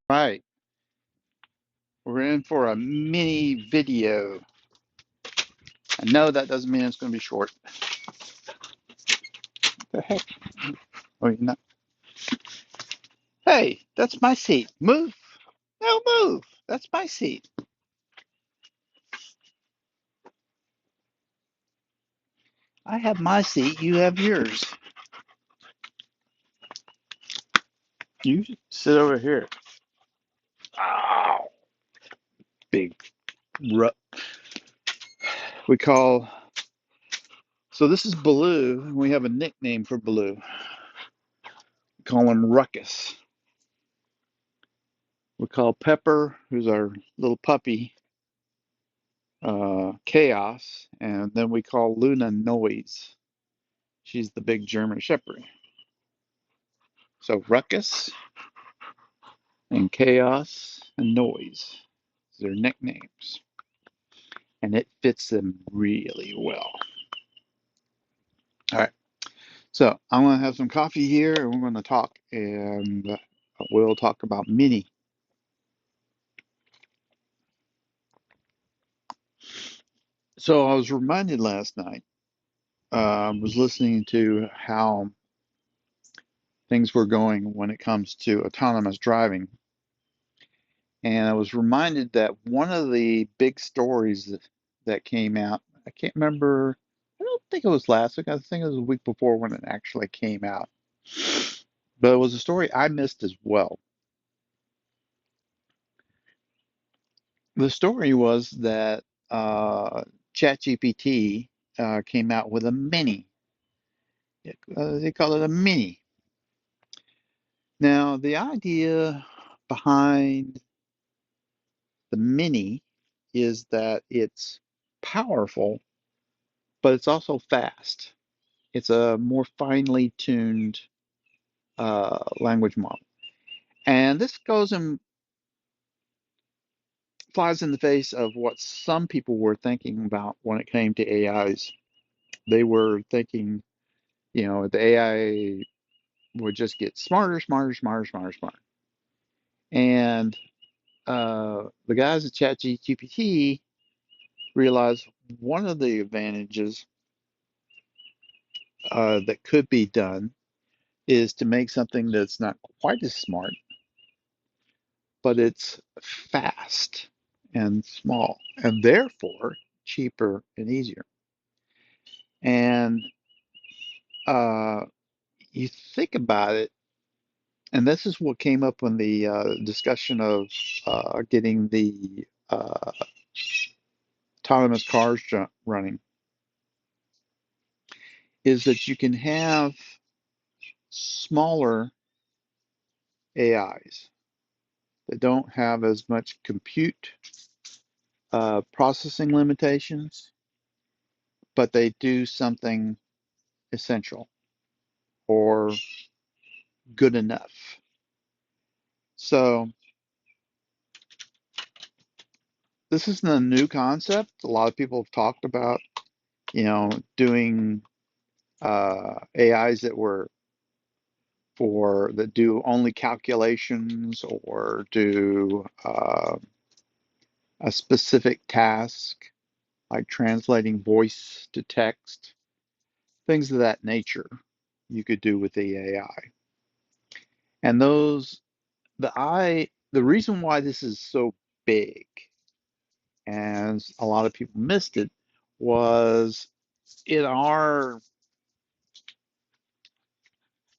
Right, we're in for a mini video. I know that doesn't mean it's going to be short. The heck? Oh, you're not. Hey, that's my seat. Move. No, move. That's my seat. I have my seat. You have yours. You sit over here. Ow. Big rut. We call. So this is Baloo, and we have a nickname for Baloo. We call him Ruckus. We call Pepper, who's our little puppy, Chaos, and then we call Luna Noise. She's the big German Shepherd. So Ruckus and Chaos and Noise, they're nicknames, and it fits them really well. All right, so I'm gonna have some coffee here, and we're gonna talk, and we'll talk about Mini. So I was reminded last night. I was listening to how things were going when it comes to autonomous driving, and I was reminded that one of the big stories that came out, I can't remember, I don't think it was last week, I think it was the week before when it actually came out. But it was a story I missed as well. The story was that Chat GPT came out with a mini. They call it a mini. Now, the idea behind the mini is that it's powerful, but it's also fast. It's a more finely tuned language model. And this goes and flies in the face of what some people were thinking about when it came to AIs. They were thinking, the AI would just get smarter, smarter, smarter, smarter, smarter. And the guys at ChatGPT realized one of the advantages that could be done is to make something that's not quite as smart, but it's fast and small, and therefore cheaper and easier. And uh, you think about it, and this is what came up in the discussion of getting the autonomous cars running, is that you can have smaller AIs that don't have as much compute processing limitations, but they do something essential or good enough. So this isn't a new concept. A lot of people have talked about, doing AIs that do only calculations or do a specific task, like translating voice to text, things of that nature you could do with the AI. And the reason why this is so big, and a lot of people missed it, was in our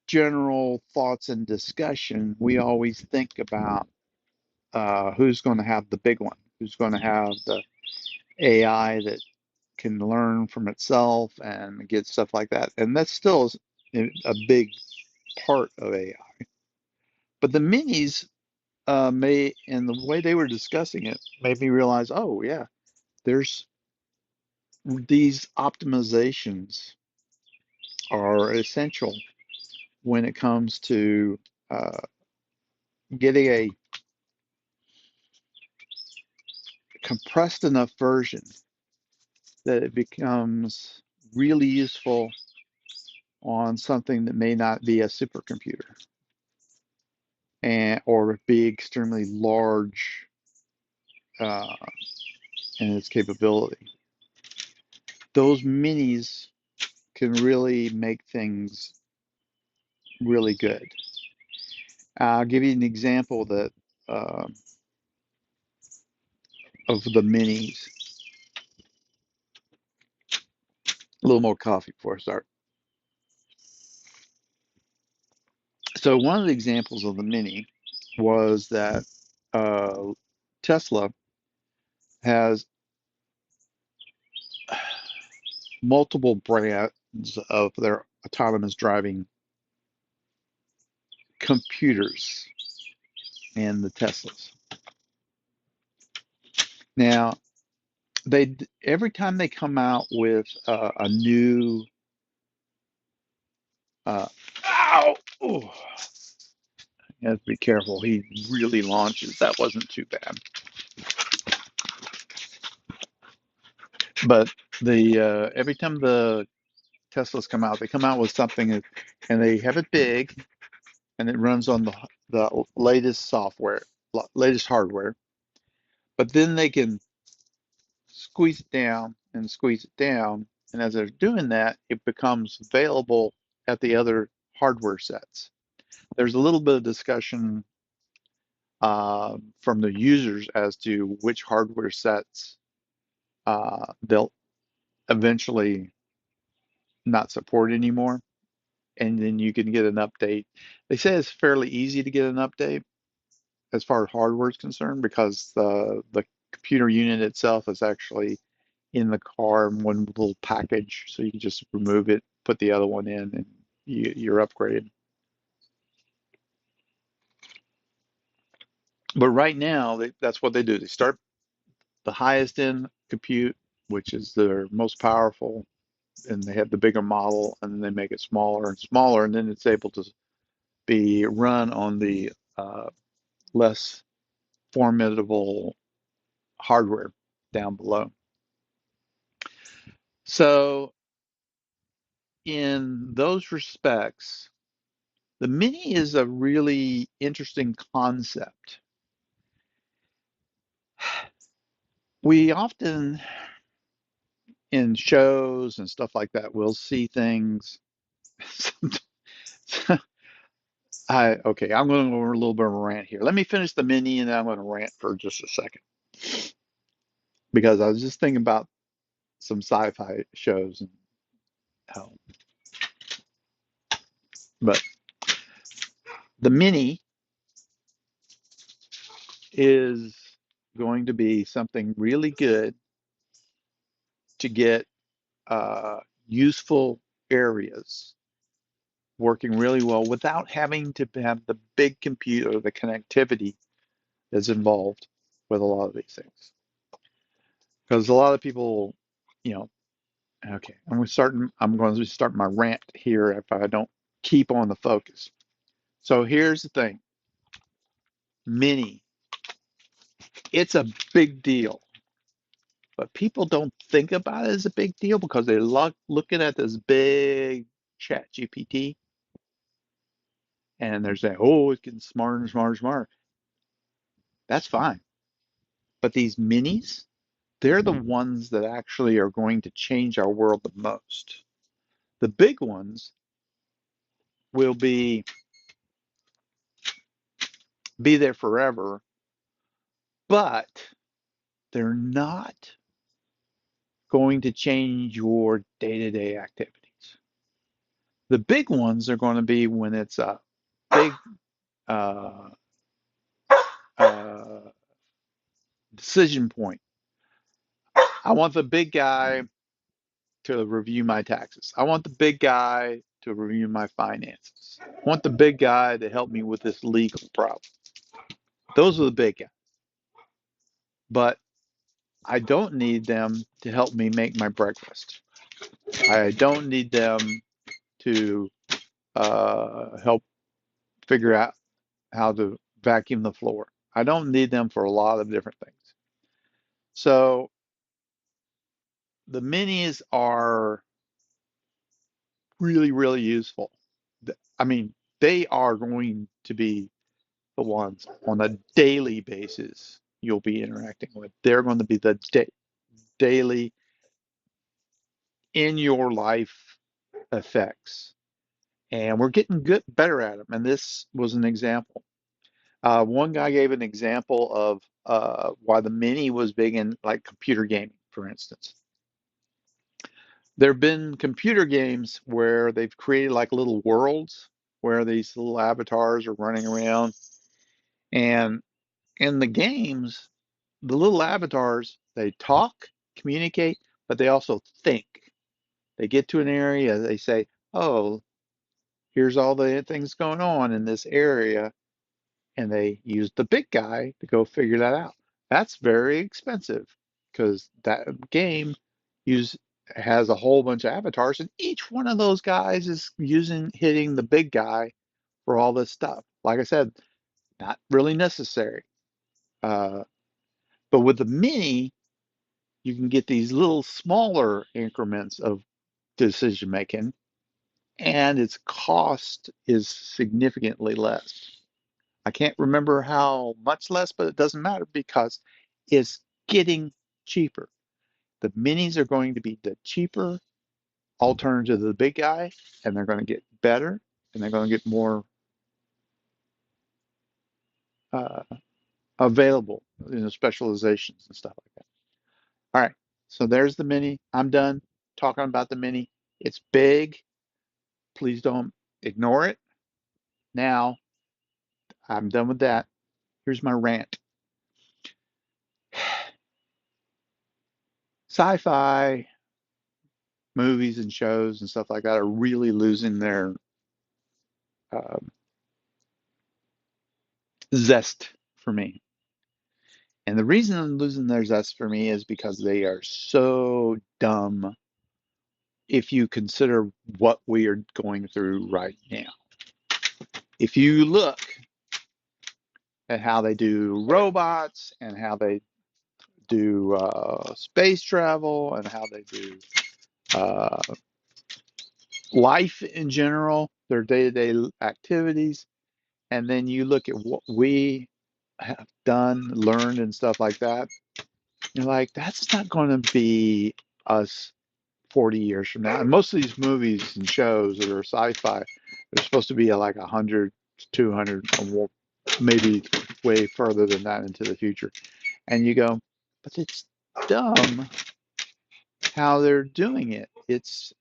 general thoughts and discussion, we always think about who's going to have the big one, who's going to have the AI that can learn from itself and get stuff like that. And that's still a big part of AI. But the minis and the way they were discussing it made me realize, oh yeah, there's these optimizations are essential when it comes to uh, getting a compressed enough version that it becomes really useful on something that may not be a supercomputer. and or be extremely large uh, in its capability. Those minis can really make things really good. I'll give you an example that uh, of the minis. A little more coffee before I start. So one of the examples of the mini was that uh, Tesla has multiple brands of their autonomous driving computers in the Teslas. Now, they every time they come out with a new uh, ow, oh, you have to be careful. He really launches. That wasn't too bad, but the every time the Teslas come out, they come out with something, and they have it big, and it runs on the latest software, latest hardware. But then they can squeeze it down and squeeze it down, and as they're doing that, it becomes available at the other hardware sets. There's a little bit of discussion from the users as to which hardware sets they'll eventually not support anymore, and then you can get an update. They say it's fairly easy to get an update as far as hardware is concerned because the computer unit itself is actually in the car in one little package, so you can just remove it, put the other one in, and you're upgraded. But right now, that's what they do. They start the highest end compute, which is their most powerful, and they have the bigger model, and then they make it smaller and smaller, and then it's able to be run on the less formidable hardware down below. So, in those respects, the Mini is a really interesting concept. We often, in shows and stuff like that, we'll see things. Okay, I'm going to go over a little bit of a rant here. Let me finish the Mini and then I'm going to rant for just a second because I was just thinking about some sci-fi shows and how, but the Mini is going to be something really good to get useful areas working really well without having to have the big computer, the connectivity that's involved with a lot of these things. Because a lot of people, you know, okay, I'm going to start my rant here if I don't keep on the focus. So here's the thing, Mini, it's a big deal, but people don't think about it as a big deal because they're looking at this big Chat GPT and they're saying, oh, it's getting smarter and smarter and smarter. That's fine. But these minis, they're the ones that actually are going to change our world the most. The big ones will be there forever, but they're not going to change your day-to-day activities. The big ones are going to be when it's a big uh, uh, decision point. I want the big guy to review my taxes. I want the big guy to review my finances. I want the big guy to help me with this legal problem. Those are the big guys. But I don't need them to help me make my breakfast. I don't need them to help figure out how to vacuum the floor. I don't need them for a lot of different things. So the minis are really, really useful. I mean, they are going to be the ones on a daily basis you'll be interacting with. They're going to be the daily in your life effects. And we're getting better at them. And this was an example. One guy gave an example of why the Mini was big in like computer gaming, for instance. There have been computer games where they've created like little worlds where these little avatars are running around. And in the games, the little avatars, they talk, communicate, but they also think. They get to an area, they say, oh, here's all the things going on in this area, and they use the big guy to go figure that out. That's very expensive because that game use has a whole bunch of avatars, and each one of those guys is hitting the big guy for all this stuff. Like I said, not really necessary. Uh, but with the Mini, you can get these little smaller increments of decision making, and its cost is significantly less. I can't remember how much less, but it doesn't matter because it's getting cheaper. The minis are going to be the cheaper alternative to the big guy, and they're going to get better, and they're going to get more uh, available, specializations and stuff like that. All right, so there's the mini. I'm done talking about the mini. It's big. Please don't ignore it. Now, I'm done with that. Here's my rant. Sci-fi movies and shows and stuff like that are really losing their uh, zest for me. And the reason I'm losing their zest for me is because they are so dumb if you consider what we are going through right now. If you look at how they do robots and how they do space travel and how they do uh, life in general, their day-to-day activities, and then you look at what we have done, learned, and stuff like that, you're like, that's not going to be us 40 years from now. And most of these movies and shows that are sci-fi, they're supposed to be like 100, 200, or more, maybe way further than that into the future. And you go, but it's dumb how they're doing it. It's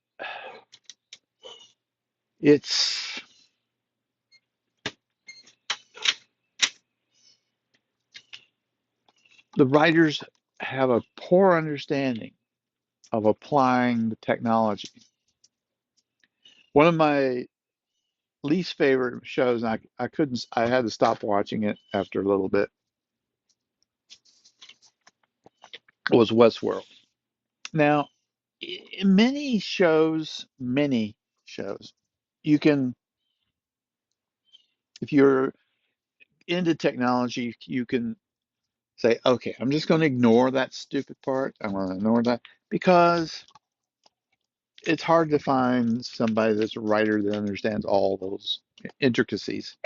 the writers have a poor understanding of applying the technology. One of my least favorite shows, and I couldn't, I had to stop watching it after a little bit, was Westworld. Now, in many shows, you can, if you're into technology, you can say, okay, I'm just going to ignore that stupid part. I'm going to ignore that because it's hard to find somebody that's a writer that understands all those intricacies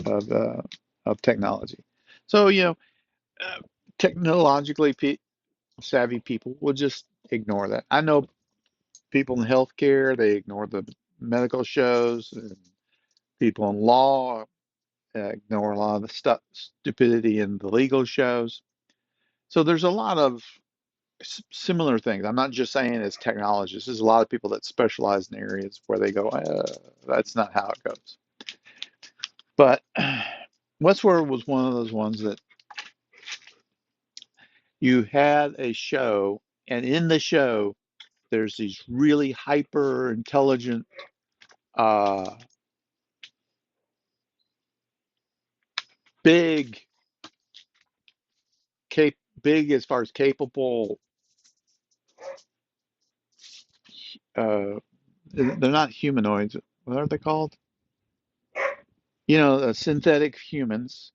of technology. So, uh, technologically savvy people will just ignore that. I know people in healthcare, they ignore the medical shows, and people in law ignore a lot of the stuff, stupidity in the legal shows. So there's a lot of similar things. I'm not just saying it's technologists. There's a lot of people that specialize in areas where they go, that's not how it goes. But Westworld was one of those ones that you had a show, and in the show, there's these really hyper intelligent, uh, big, big as far as capable. Uh, they're not humanoids. What are they called? Synthetic humans.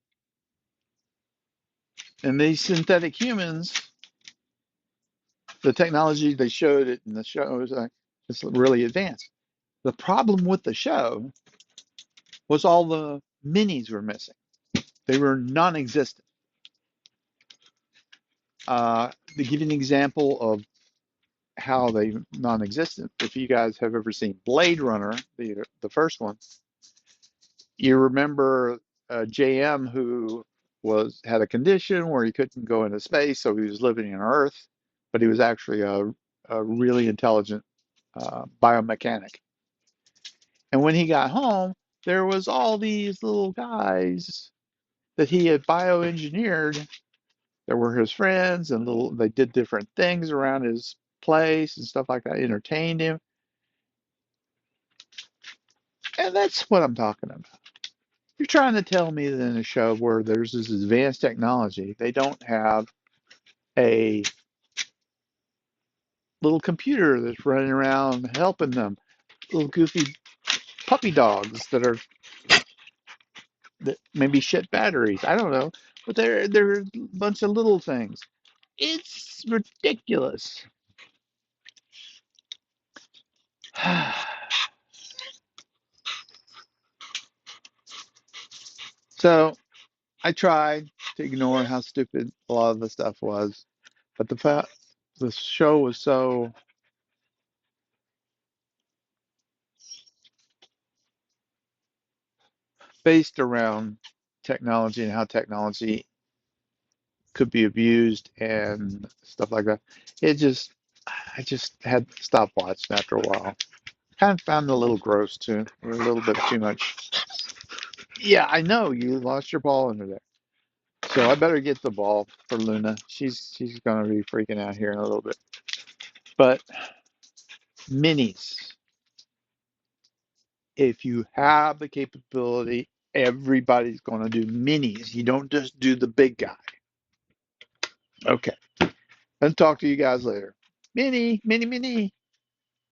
And these synthetic humans, the technology they showed it in the show is it's really advanced. The problem with the show was all the minis were missing. They were non-existent. To give you an example of how they non-existent, if you guys have ever seen Blade Runner, the first one, you remember JM who was had a condition where he couldn't go into space, so he was living in Earth, but he was actually a really intelligent biomechanic. And when he got home, there was all these little guys that he had bioengineered that were his friends, and they did different things around his place and stuff like that, entertained him. And that's what I'm talking about. You're trying to tell me that in a show where there's this advanced technology, they don't have a little computer that's running around helping them, little goofy puppy dogs that maybe shit batteries. I don't know, but they're a bunch of little things. It's ridiculous. So I tried to ignore how stupid a lot of the stuff was, but the show was so based around technology and how technology could be abused and stuff like that. It just, I just had to stop watching after a while. Kind of found it a little gross too, or a little bit too much. Yeah, I know you lost your ball under there, so I better get the ball for Luna. She's gonna be freaking out here in a little bit. But minis, if you have the capability, everybody's gonna do minis. You don't just do the big guy. Okay, and talk to you guys later. Mini, mini, mini.